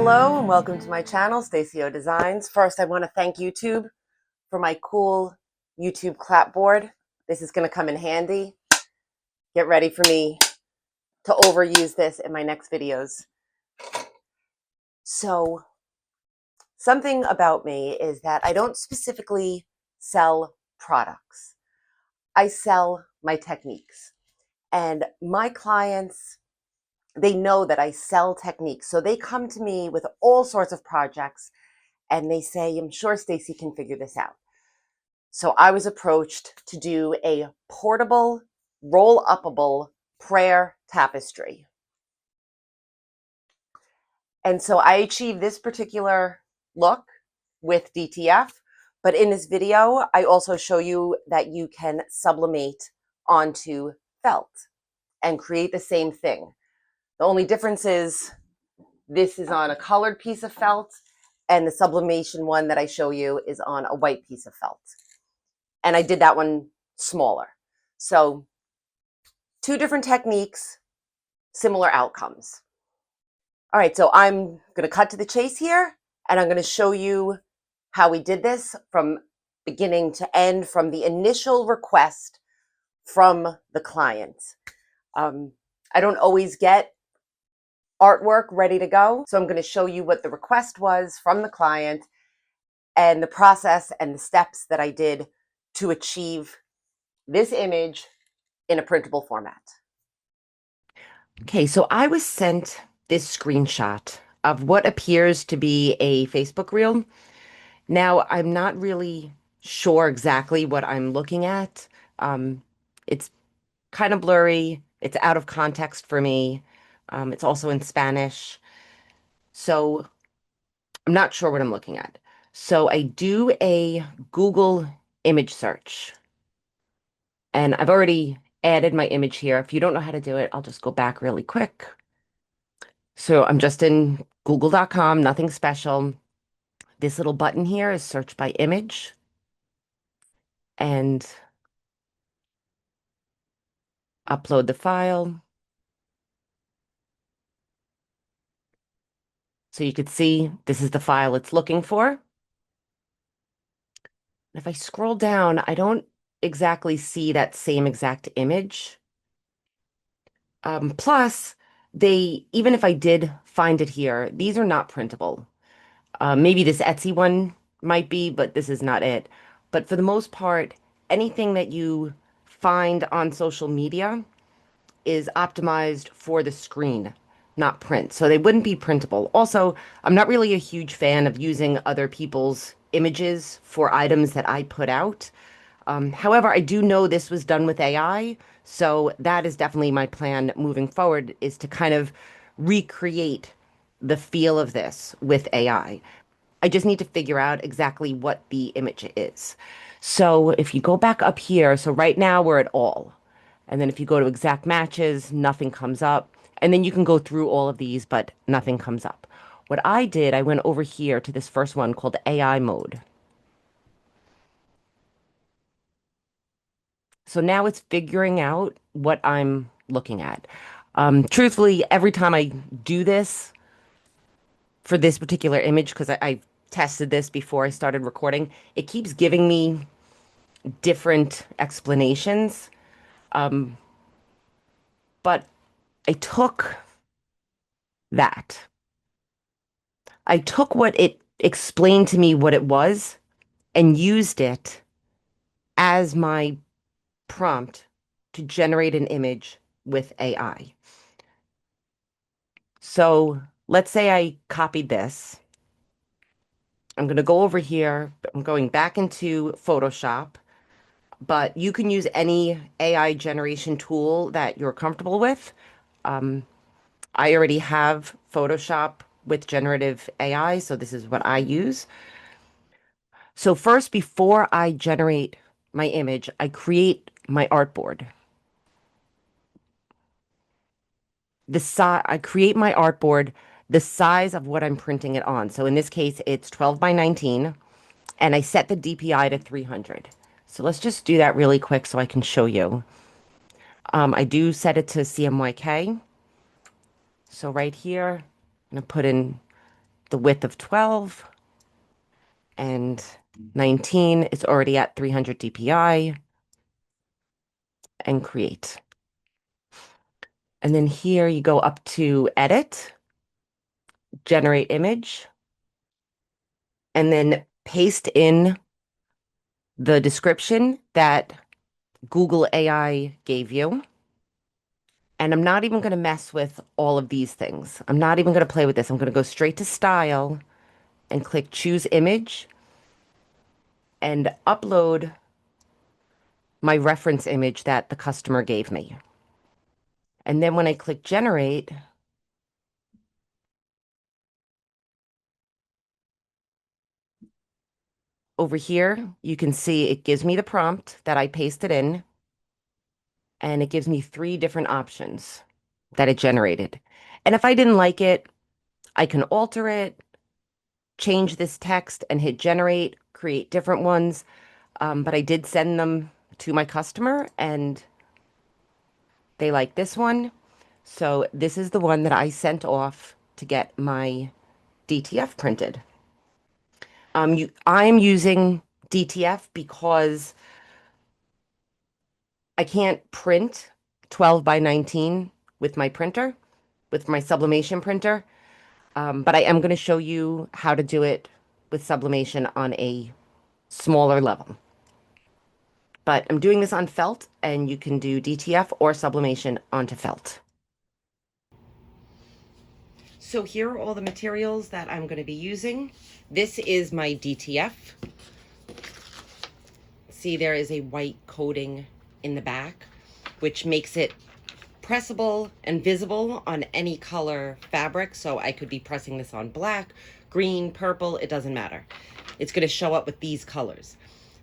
Hello and welcome to my channel, Stacey O Designs. First, I want to thank YouTube for my cool YouTube clapboard. This is going to come in handy. Get ready for me to overuse this in my next videos. So, something about me is that I don't specifically sell products. I sell my techniques. And my clients, they know that I sell techniques. So they come to me with all sorts of projects and they say, I'm sure Stacey can figure this out. So I was approached to do a portable, roll-upable prayer tapestry. And so I achieved this particular look with DTF, but in this video, I also show you that you can sublimate onto felt and create the same thing. The only difference is this is on a colored piece of felt and the sublimation one that I show you is on a white piece of felt. And I did that one smaller. So 2 different techniques, similar outcomes. All right, so I'm gonna cut to the chase here and I'm gonna show you how we did this from beginning to end, from the initial request from the client. I don't always get artwork ready to go, so I'm going to show you what the request was from the client and the process and the steps that I did to achieve this image in a printable format. Okay, so I was sent this screenshot of what appears to be a Facebook reel. Now, I'm not really sure exactly what I'm looking at. It's kind of blurry. It's out of context for me. It's also in Spanish. So I'm not sure what I'm looking at. So I do a Google image search. And I've already added my image here. If you don't know how to do it, I'll just go back really quick. So I'm just in google.com, nothing special. This little button here is search by image. And upload the file. So you could see this is the file it's looking for. If I scroll down, I don't exactly see that same exact image. Plus, even if I did find it here, these are not printable. Maybe this Etsy one might be, but this is not it. But for the most part, anything that you find on social media is optimized for the screen, not print. So they wouldn't be printable. Also, I'm not really a huge fan of using other people's images for items that I put out. However, I do know this was done with AI, so that is definitely my plan moving forward, is to kind of recreate the feel of this with AI. I just need to figure out exactly what the image is. So if you go back up here, so right now we're at all. And then if you go to exact matches, nothing comes up. And then you can go through all of these, but nothing comes up. What I did, I went over here to this first one called AI mode. So now it's figuring out what I'm looking at. Truthfully, every time I do this for this particular image, because I tested this before I started recording, it keeps giving me different explanations. But I took that. I took what it explained to me what it was and used it as my prompt to generate an image with AI. So let's say I copied this. I'm going to go over here. I'm going back into Photoshop, but you can use any AI generation tool that you're comfortable with. I already have Photoshop with generative AI, so this is what I use. So first, before I generate my image, I create my artboard. I create my artboard the size of what I'm printing it on. So in this case, it's 12 by 19, and I set the DPI to 300. So let's just do that really quick so I can show you. I do set it to CMYK. So right here, I'm gonna put in the width of 12 and 19 is already at 300 dpi, and create. And then here you go up to edit, generate image, and then paste in the description that Google AI gave you. And I'm not even going to mess with all of these things. I'm not even going to play with this. I'm going to go straight to style and click choose image and upload my reference image that the customer gave me. And then when I click generate, over here, you can see it gives me the prompt that I pasted in, and it gives me 3 different options that it generated. And if I didn't like it, I can alter it, change this text and hit generate, create different ones. But I did send them to my customer and they like this one. So this is the one that I sent off to get my DTF printed. I'm using DTF because I can't print 12 by 19 with my printer, with my Sublimation printer. But I am going to show you how to do it with Sublimation on a smaller level. But I'm doing this on felt, and you can do DTF or Sublimation onto felt. So here are all the materials that I'm going to be using. This is my DTF. See, there is a white coating in the back, which makes it pressable and visible on any color fabric. So I could be pressing this on black, green, purple, it doesn't matter. It's going to show up with these colors.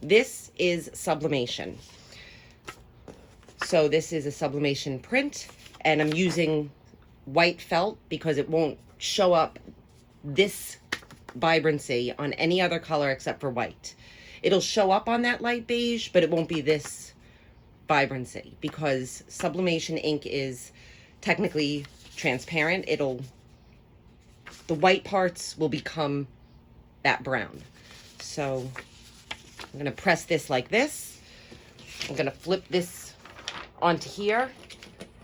This is Sublimation. So this is a Sublimation print, and I'm using white felt because it won't show up this vibrancy on any other color except for white. It'll show up on that light beige, but it won't be this vibrancy because Sublimation ink is technically transparent. The white parts will become that brown. So I'm going to press this like this. I'm going to flip this onto here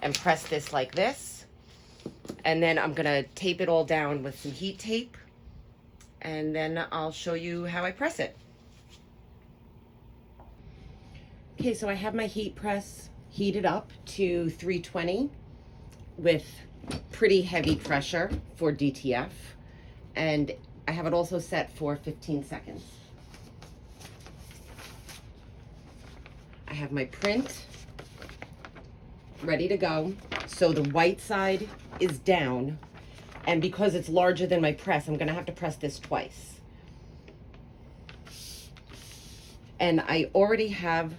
and press this like this. And then I'm going to tape it all down with some heat tape. And then I'll show you how I press it. Okay, so I have my heat press heated up to 320 with pretty heavy pressure for DTF. And I have it also set for 15 seconds. I have my print ready to go. So the white side is down, and because it's larger than my press, I'm gonna have to press this twice. And I already have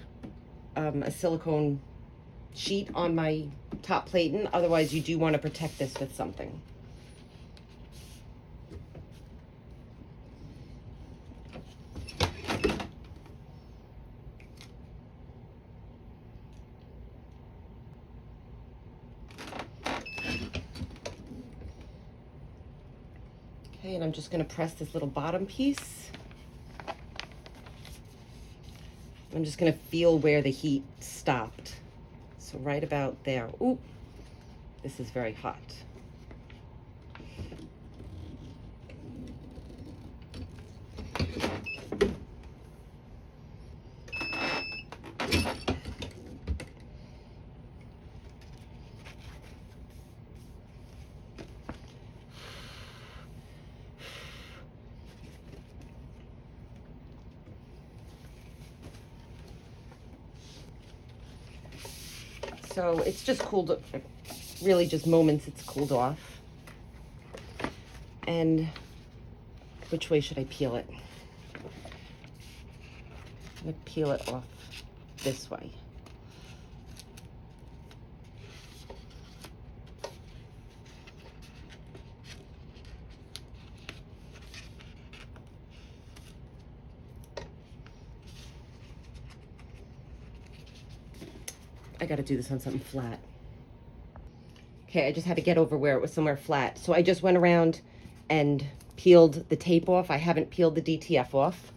a silicone sheet on my top platen. Otherwise, you do want to protect this with something. Okay, and I'm just going to press this little bottom piece. I'm just going to feel where the heat stopped. So right about there. Ooh, this is very hot. So it's just cooled, really just moments it's cooled off. And which way should I peel it? I'm gonna peel it off this way. I gotta do this on something flat. Okay, I just had to get over where it was somewhere flat. So I just went around and peeled the tape off. I haven't peeled the DTF off.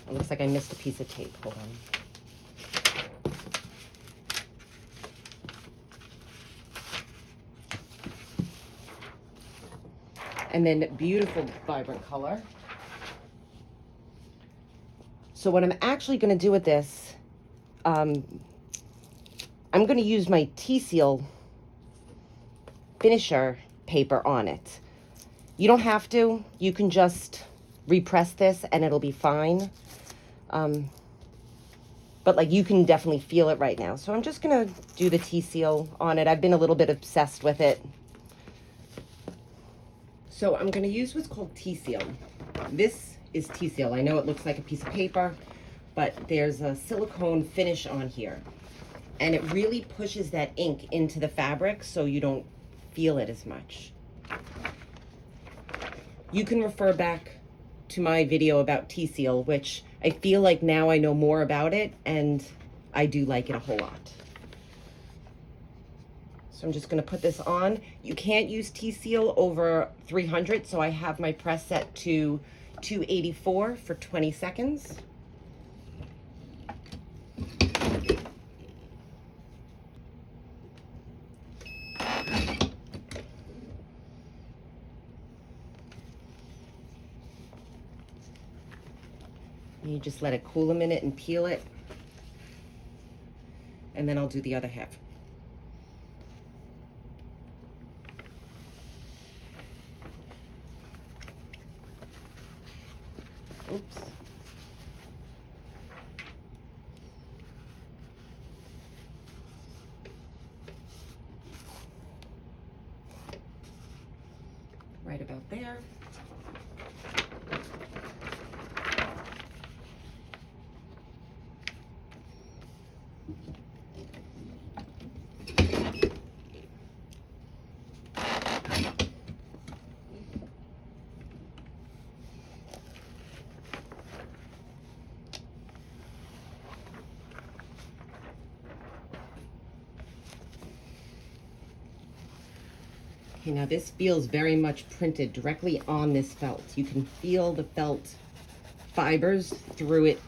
It looks like I missed a piece of tape. Hold on. And then beautiful, vibrant color. So what I'm actually going to do with this, I'm going to use my T-Seal finisher paper on it. You don't have to. You can just repress this and it'll be fine. But like you can definitely feel it right now. So I'm just going to do the T-Seal on it. I've been a little bit obsessed with it. So I'm going to use what's called T-Seal. This is T-Seal. I know it looks like a piece of paper, but there's a silicone finish on here. And it really pushes that ink into the fabric so you don't feel it as much. You can refer back to my video about T-Seal, which I feel like now I know more about it, and I do like it a whole lot. So I'm just going to put this on. You can't use T-Seal over 300, so I have my press set to 284 for 20 seconds. You just let it cool a minute and peel it. And then I'll do the other half. Oops. Right about there. Okay, now this feels very much printed directly on this felt. You can feel the felt fibers through it,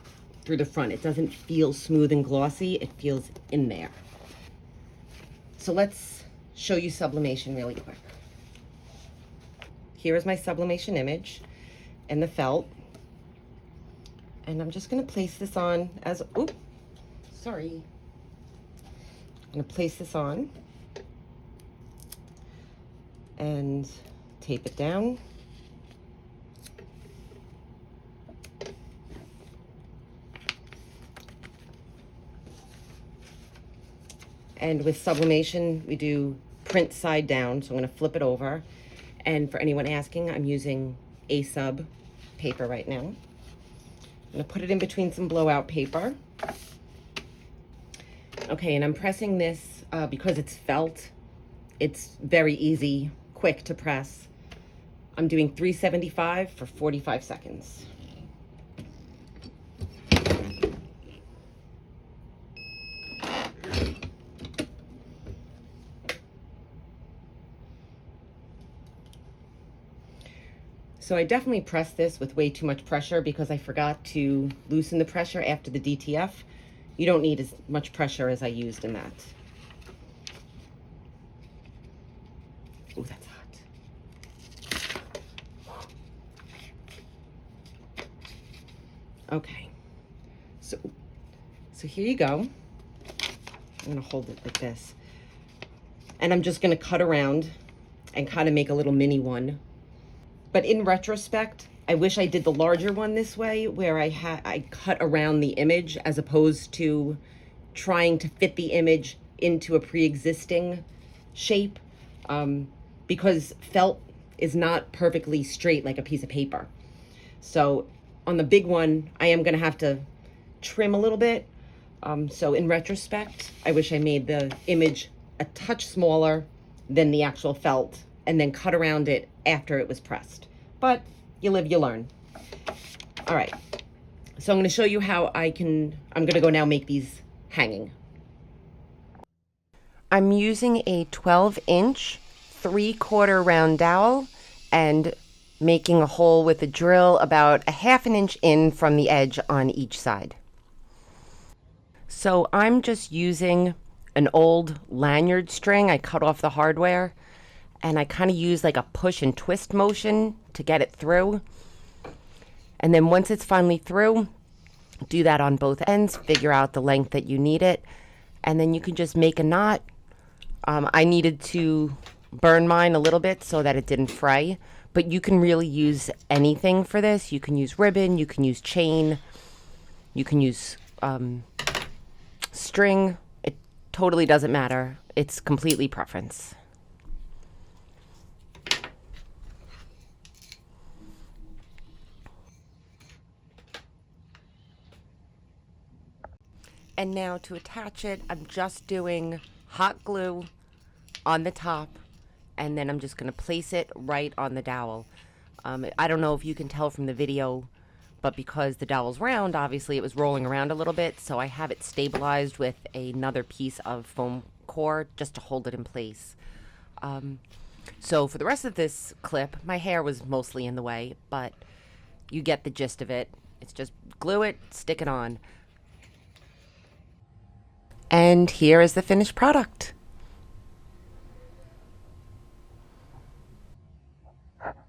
through the front. It doesn't feel smooth and glossy. It feels in there. So let's show you sublimation really quick. Here is my sublimation image and the felt. And I'm just gonna place this on as, oops, sorry. I'm gonna place this on and tape it down. And with sublimation, we do print side down, so I'm gonna flip it over. And for anyone asking, I'm using A-Sub paper right now. I'm gonna put it in between some blowout paper. Okay, and I'm pressing this because it's felt. It's very easy, quick to press. I'm doing 375 for 45 seconds. So I definitely pressed this with way too much pressure because I forgot to loosen the pressure after the DTF. You don't need as much pressure as I used in that. Oh, that's hot. Okay, so here you go. I'm gonna hold it like this. And I'm just gonna cut around and kind of make a little mini one. But in retrospect, I wish I did the larger one this way, where I cut around the image as opposed to trying to fit the image into a pre-existing shape. Because felt is not perfectly straight like a piece of paper. So on the big one, I am gonna have to trim a little bit. So in retrospect, I wish I made the image a touch smaller than the actual felt and then cut around it after it was pressed. But you live, you learn. All right, So I'm going to show you how I'm going to go now make these hanging. I'm using a 12-inch 3/4 round dowel and making a hole with a drill about 1/2 inch in from the edge on each side. So I'm just using an old lanyard string. I cut off the hardware and I kind of use like a push and twist motion to get it through. And then once it's finally through, do that on both ends, figure out the length that you need it, and then you can just make a knot. I needed to burn mine a little bit so that it didn't fray, but you can really use anything for this. You can use ribbon, you can use chain, you can use string. It totally doesn't matter. It's completely preference. And now to attach it, I'm just doing hot glue on the top, and then I'm just going to place it right on the dowel. I don't know if you can tell from the video, but because the dowel's round, obviously it was rolling around a little bit, so I have it stabilized with another piece of foam core just to hold it in place. So for the rest of this clip, my hair was mostly in the way, but you get the gist of it. It's just glue it, stick it on. And here is the finished product.